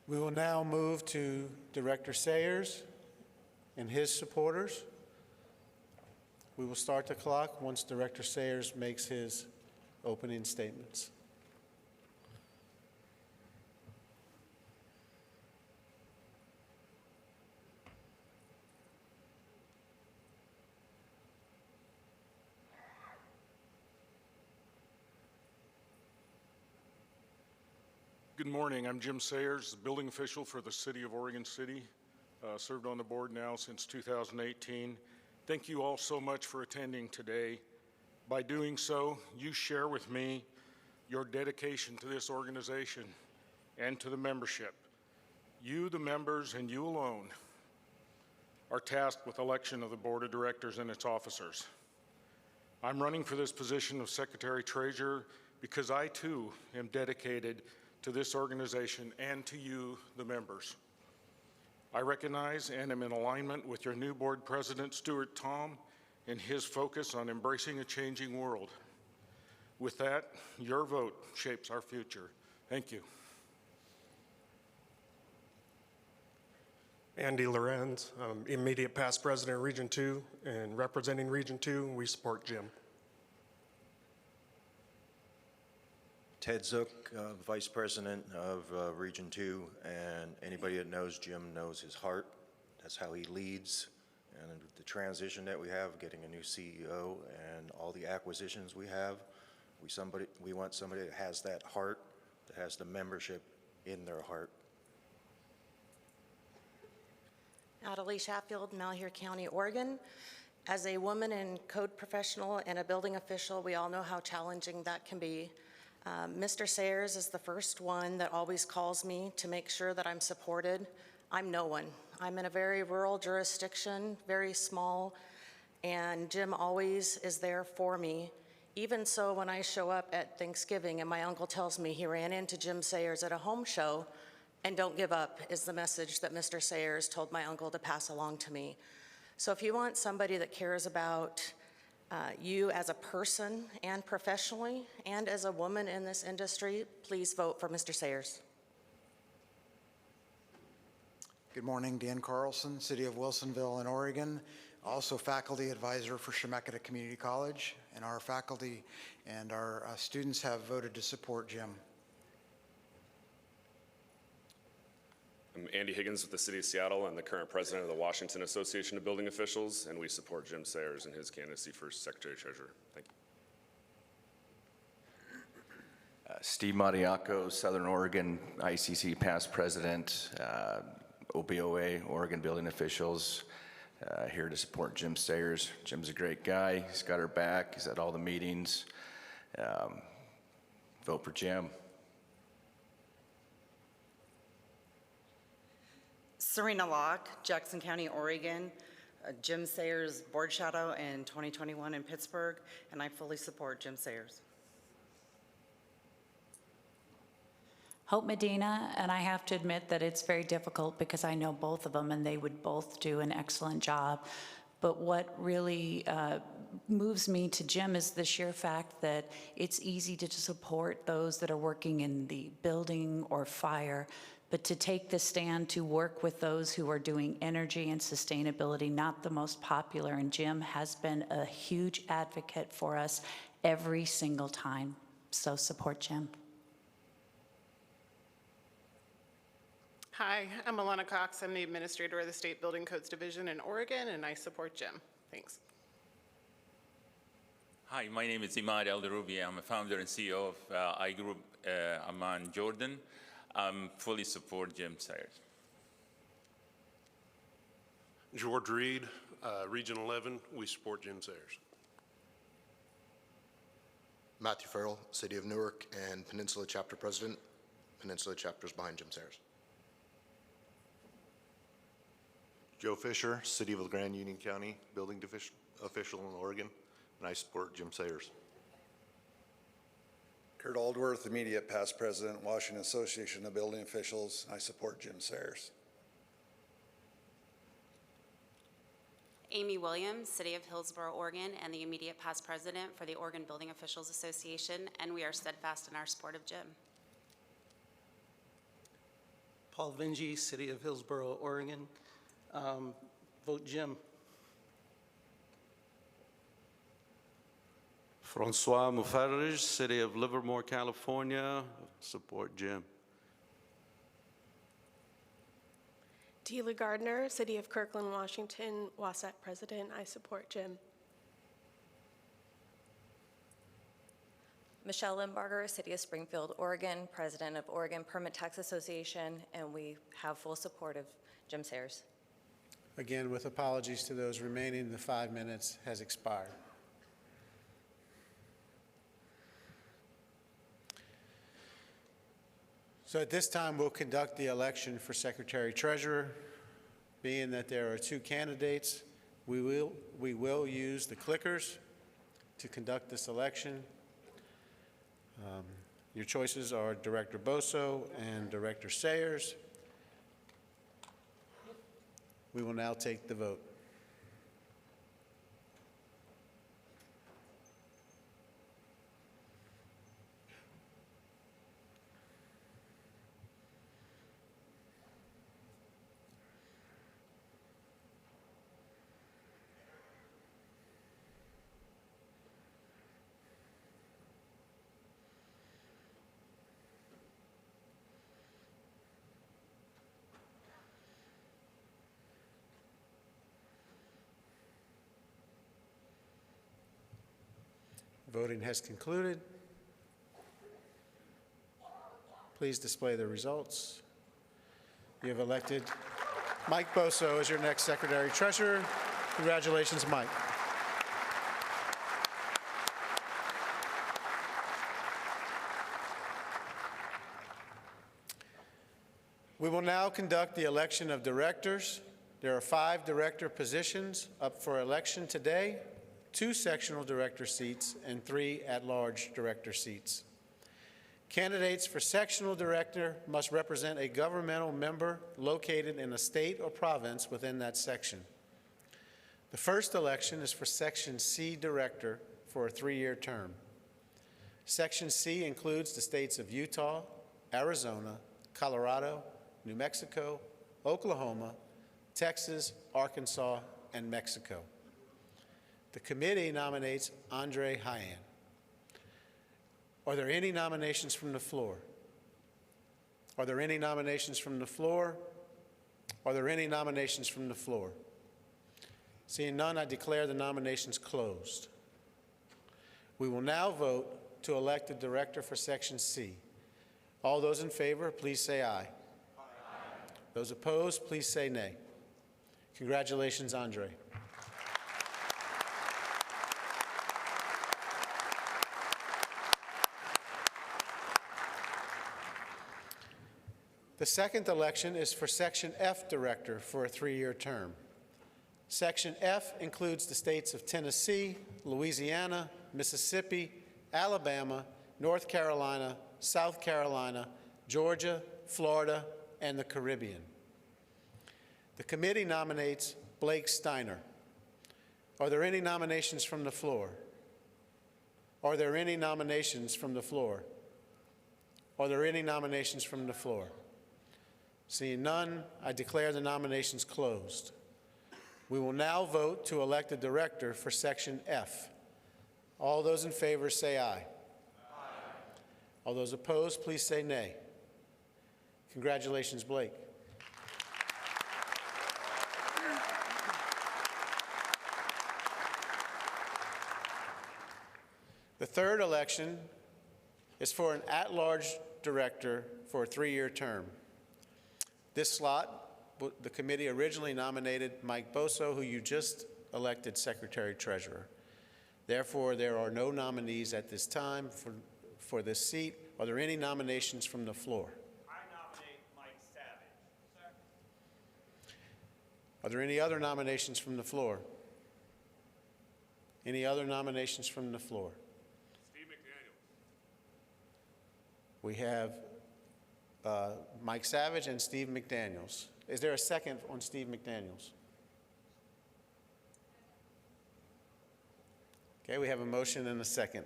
We will now move to Director Sayers and his supporters. We will start the clock once Director Sayers makes his opening statements. Good morning. I'm Jim Sayers, building official for the City of Oregon City. Served on the board now since 2018. Thank you all so much for attending today. By doing so, you share with me your dedication to this organization and to the membership. You, the members, and you alone are tasked with election of the board of directors and its officers. I'm running for this position of Secretary-Treasurer because I too am dedicated to this organization and to you, the members. I recognize and am in alignment with your new board president, Stuart Tom, and his focus on embracing a changing world. With that, your vote shapes our future. Thank you. Andy Lorenz, immediate past president of Region 2, and representing Region 2, we support Jim. Ted Zook, vice president of Region 2, and anybody that knows Jim knows his heart. That's how he leads. And the transition that we have, getting a new CEO and all the acquisitions we have, we want somebody that has that heart, that has the membership in their heart. Natalie Sheffield, Malheur County, Oregon. As a woman and code professional and a building official, we all know how challenging that can be. Mr. Sayers is the first one that always calls me to make sure that I'm supported. I'm no one. I'm in a very rural jurisdiction, very small, and Jim always is there for me. Even so, when I show up at Thanksgiving and my uncle tells me he ran into Jim Sayers at a home show, and don't give up is the message that Mr. Sayers told my uncle to pass along to me. So if you want somebody that cares about you as a person and professionally and as a woman in this industry, please vote for Mr. Sayers. Good morning, Dan Carlson, City of Wilsonville in Oregon, also faculty advisor for Chemeketa Community College, and our faculty and our students have voted to support Jim. I'm Andy Higgins with the City of Seattle. I'm the current president of the Washington Association of Building Officials, and we support Jim Sayers in his candidacy for Secretary-Treasurer. Thank you. Steve Madiaco, Southern Oregon ICC past president, OBOA, Oregon Building Officials, here to support Jim Sayers. Jim's a great guy. He's got our back. He's at all the meetings. Vote for Jim. Serena Locke, Jackson County, Oregon. Jim Sayers, board shadow in 2021 in Pittsburgh, and I fully support Jim Sayers. Hope Medina, and I have to admit that it's very difficult because I know both of them and they would both do an excellent job. But what really moves me to Jim is the sheer fact that it's easy to support those that are working in the building or fire, but to take the stand to work with those who are doing energy and sustainability, not the most popular. And Jim has been a huge advocate for us every single time. So support Jim. Hi, I'm Alana Cox. I'm the administrator of the State Building Codes Division in Oregon, and I support Jim. Thanks. Hi, my name is Imad El-Daroubi. I'm a founder and CEO of iGroup Amman, Jordan. Fully support Jim Sayers. George Reed, Region 11, we support Jim Sayers. Matthew Farrell, City of Newark and Peninsula Chapter President. Peninsula Chapter's behind Jim Sayers. Joe Fisher, City of LeGrand Union County, Building Official in Oregon, and I support Jim Sayers. Kurt Aldworth, immediate past president, Washington Association of Building Officials. I support Jim Sayers. Amy Williams, City of Hillsborough, Oregon, and the immediate past president for the Oregon Building Officials Association, and we are steadfast in our support of Jim. Paul Vinge, City of Hillsborough, Oregon. Vote Jim. Francois Mufarij, City of Livermore, California. Support Jim. Tila Gardner, City of Kirkland, Washington, Wasatch President. I support Jim. Michelle Limbarger, City of Springfield, Oregon, President of Oregon Permit Tax Association, and we have full support of Jim Sayers. Again, with apologies to those remaining, the 5 minutes has expired. So at this time, we'll conduct the election for Secretary Treasurer. Being that there are two candidates, we will use the clickers to conduct this election. Your choices are Director Boso and Director Sayers. We will now take the vote. Voting has concluded. Please display the results. You have elected Mike Boso as your next Secretary Treasurer. Congratulations, Mike. We will now conduct the election of directors. There are 5 director positions up for election today, 2 sectional director seats, and 3 at-large director seats. Candidates for sectional director must represent a governmental member located in a state or province within that section. The first election is for Section C director for a 3-year term. Section C includes the states of Utah, Arizona, Colorado, New Mexico, Oklahoma, Texas, Arkansas, and Mexico. The committee nominates Andre Hyan. Are there any nominations from the floor? Are there any nominations from the floor? Are there any nominations from the floor? Seeing none, I declare the nominations closed. We will now vote to elect a director for Section C. All those in favor, please say aye. Aye. Those opposed, please say nay. Congratulations, Andre. The second election is for Section F Director for a 3-year term. Section F includes the states of Tennessee, Louisiana, Mississippi, Alabama, North Carolina, South Carolina, Georgia, Florida, and the Caribbean. The committee nominates Blake Steiner. Are there any nominations from the floor? Are there any nominations from the floor? Are there any nominations from the floor? Seeing none, I declare the nominations closed. We will now vote to elect a director for Section F. All those in favor say aye. Aye. All those opposed, please say nay. Congratulations, Blake. The third election is for an at-large director for a 3-year term. This slot, the committee originally nominated Mike Boso, who you just elected Secretary-Treasurer. Therefore, there are no nominees at this time for this seat. Are there any nominations from the floor? I nominate Mike Savage. Sir. Are there any other nominations from the floor? Any other nominations from the floor? Steve McDaniel. We have Mike Savage and Steve McDaniels. Is there a second on Steve McDaniels? Okay, we have a motion and a second.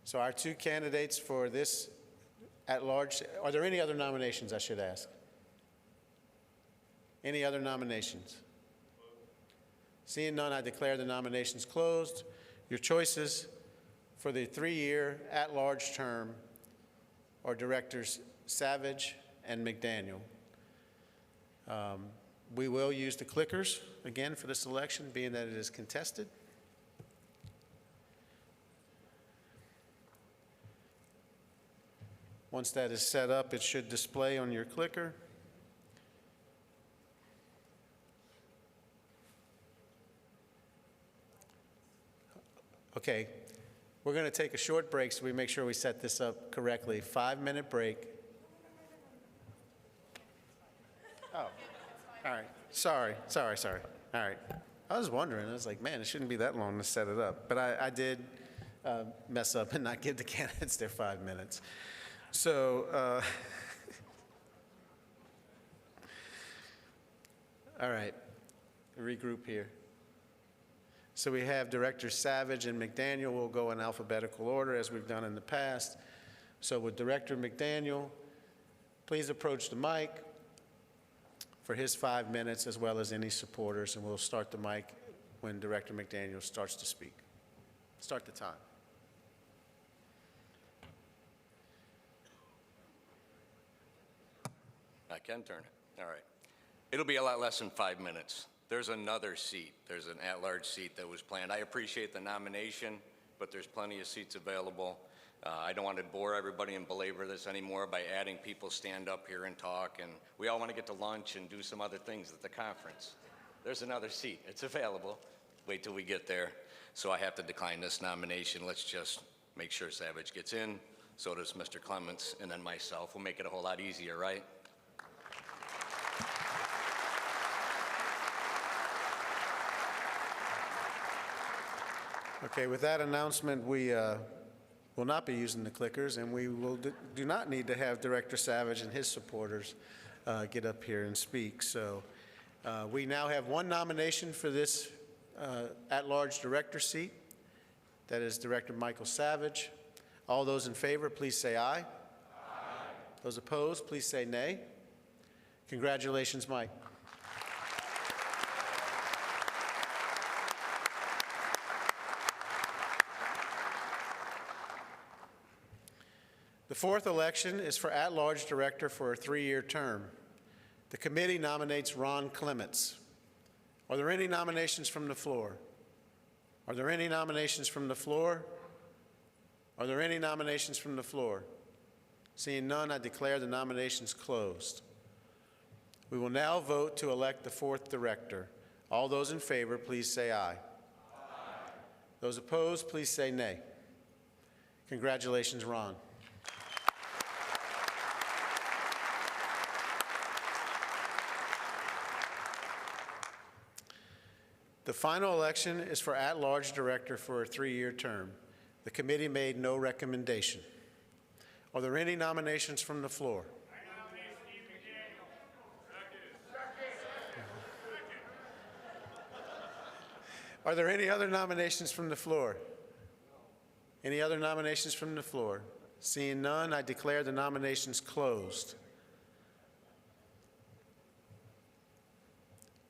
So our two candidates for this at-large, are there any other nominations, I should ask? Any other nominations? Seeing none, I declare the nominations closed. Your choices for the 3-year at-large term are Directors Savage and McDaniel. We will use the clickers again for this election, being that it is contested. Once that is set up, it should display on your clicker. Okay, we're going to take a short break so we make sure we set this up correctly. 5-minute break. Oh, all right. Sorry. All right. I was wondering. I was like, man, it shouldn't be that long to set it up. But I did mess up and not give the candidates their 5 minutes. So, all right, regroup here. So we have Director Savage and McDaniel. We'll go in alphabetical order as we've done in the past. So with Director McDaniel, please approach the mic for his 5 minutes, as well as any supporters, and we'll start the mic when Director McDaniel starts to speak. Start the time. I can turn it. All right. It'll be a lot less than 5 minutes. There's another seat. There's an at-large seat that was planned. I appreciate the nomination, but there's plenty of seats available. I don't want to bore everybody and belabor this anymore by adding people stand up here and talk, and we all want to get to lunch and do some other things at the conference. There's another seat. It's available. Wait till we get there. So I have to decline this nomination. Let's just make sure Savage gets in. So does Mr. Clements, and then myself. We'll make it a whole lot easier, right? Okay, with that announcement, we will not be using the clickers, and we will do not need to have Director Savage and his supporters get up here and speak. So we now have one nomination for this at-large director seat. That is Director Michael Savage. All those in favor, please say aye. Aye. Those opposed, please say nay. Congratulations, Mike. The fourth election is for at-large director for a 3-year term. The committee nominates Ron Clements. Are there any nominations from the floor? Are there any nominations from the floor? Are there any nominations from the floor? Seeing none, I declare the nominations closed. We will now vote to elect the fourth director. All those in favor, please say aye. Aye. Those opposed, please say nay. The final election is for at-large director for a 3-year term. The committee made no recommendation. Are there any nominations from the floor? Are there any other nominations from the floor? Any other nominations from the floor? Seeing none, I declare the nominations closed.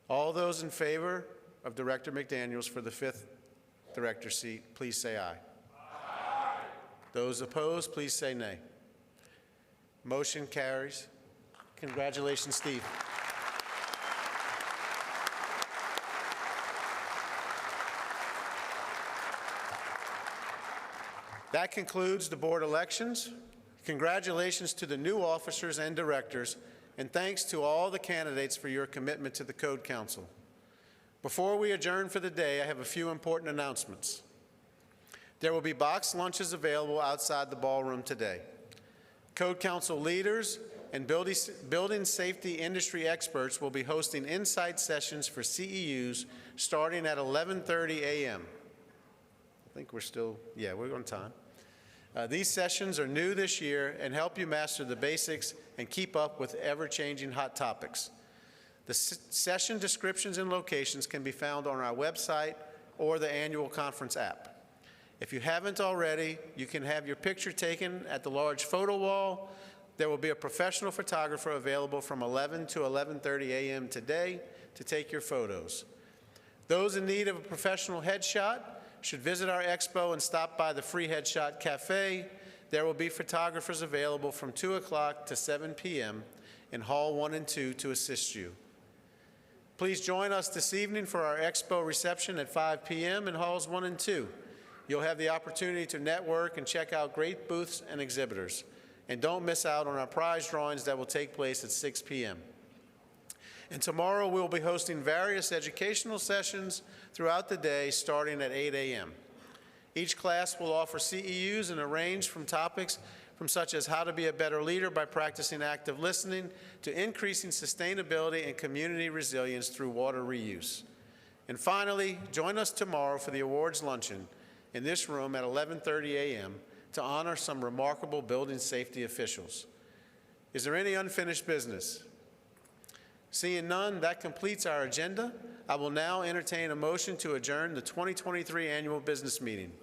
All those in favor of Director McDaniels for the 5th director seat, please say aye. Aye. Those opposed, please say nay. Motion carries. Congratulations, Steve. That concludes the board elections. Congratulations to the new officers and directors, and thanks to all the candidates for your commitment to the Code Council. Before we adjourn for the day, I have a few important announcements. There will be boxed lunches available outside the ballroom today. Code Council leaders and building safety industry experts will be hosting insight sessions for CEUs starting at 11:30 a.m. I think we're still, we're on time. These sessions are new this year and help you master the basics and keep up with ever-changing hot topics. The session descriptions and locations can be found on our website or the annual conference app. If you haven't already, you can have your picture taken at the large photo wall. There will be a professional photographer available from 11 to 11:30 a.m. today to take your photos. Those in need of a professional headshot should visit our expo and stop by the Free Headshot Cafe. There will be photographers available from 2 o'clock to 7 p.m. in Hall 1 and 2 to assist you. Please join us this evening for our expo reception at 5 p.m. in Halls 1 and 2. You'll have the opportunity to network and check out great booths and exhibitors. And don't miss out on our prize drawings that will take place at 6 p.m. And tomorrow we'll be hosting various educational sessions throughout the day starting at 8 a.m. Each class will offer CEUs and a range from topics from such as how to be a better leader by practicing active listening to increasing sustainability and community resilience through water reuse. And finally, join us tomorrow for the awards luncheon in this room at 11:30 a.m. to honor some remarkable building safety officials. Is there any unfinished business? Seeing none, that completes our agenda. I will now entertain a motion to adjourn the 2023 annual business meeting.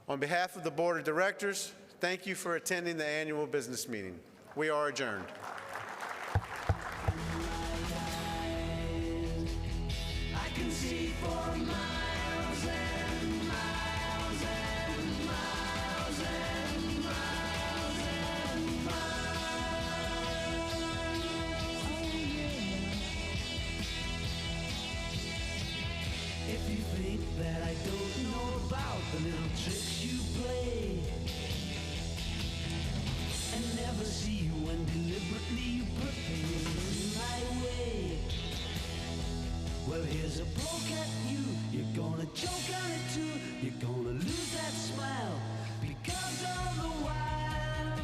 On behalf of the Board of Directors, thank you for attending the annual business meeting. We are adjourned. I can see for miles and miles and miles and miles and miles. If you think that I don't know about the little tricks you play and never see you when deliberately you put things in my way, well, here's a poke at you. You're gonna choke on it too. You're gonna lose that smile because all the while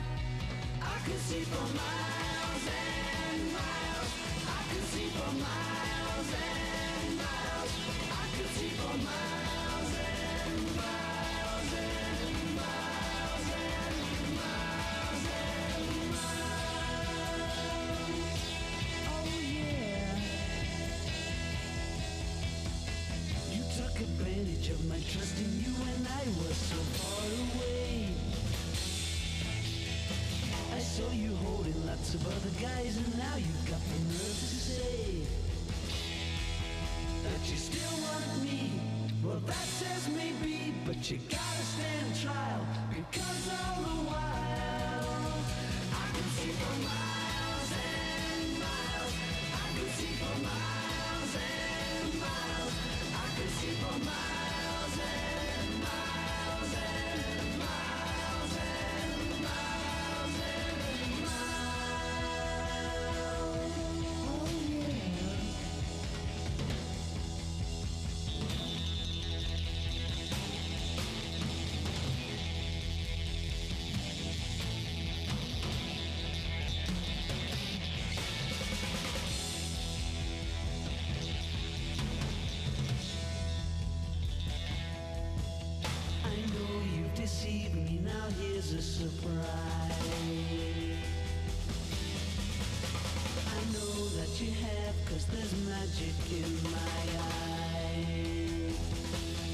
I can see for miles and miles. I can see for miles and miles. I can see for miles and miles and miles and miles and miles. Oh yeah. You took advantage of my trust in you when I was so far away. I saw you holding lots of other guys, and now you've got the nerve to say that you still want me. Well, that says maybe, but you gotta stand trial because all the while I can see for miles and miles. I can see for miles and miles. I can see for miles and miles and miles and miles and miles. Oh yeah. there's magic in my eyes.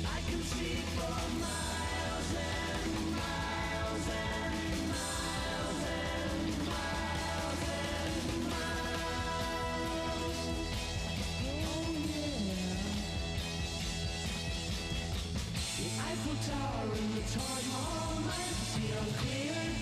I can see for miles and miles and miles and miles and miles. Oh yeah. The Eiffel Tower and the Taj Mahal might see how clear